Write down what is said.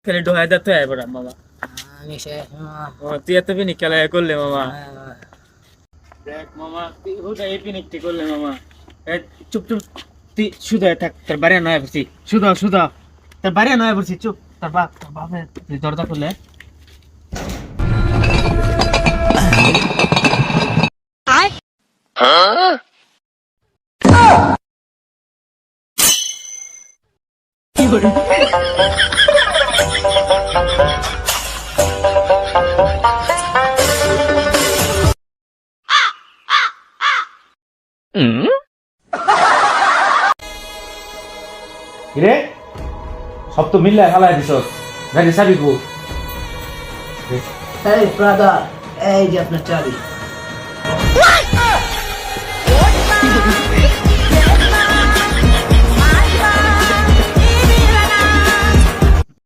খালি ঢোয়া দা তো আইবরা মামা আমি শেষ মামা। তুই এত পিনিক খেলা করলে মামা দেখ মামা তুই হুদা এই পিনিকটি করলে মামা চুপ চুপ তুই শুধু থাক তোর বাড়ি নয় বসি শুধু শুধু তোর বাড়ি নয় বসি চুপ তোর বাপে তুই দরজা খুলে কি করে কিরে সব তো মিললে হালাই দিছ গাড়ি চাবি গো এই ব্রাদার, এই যে আপনার চাবি।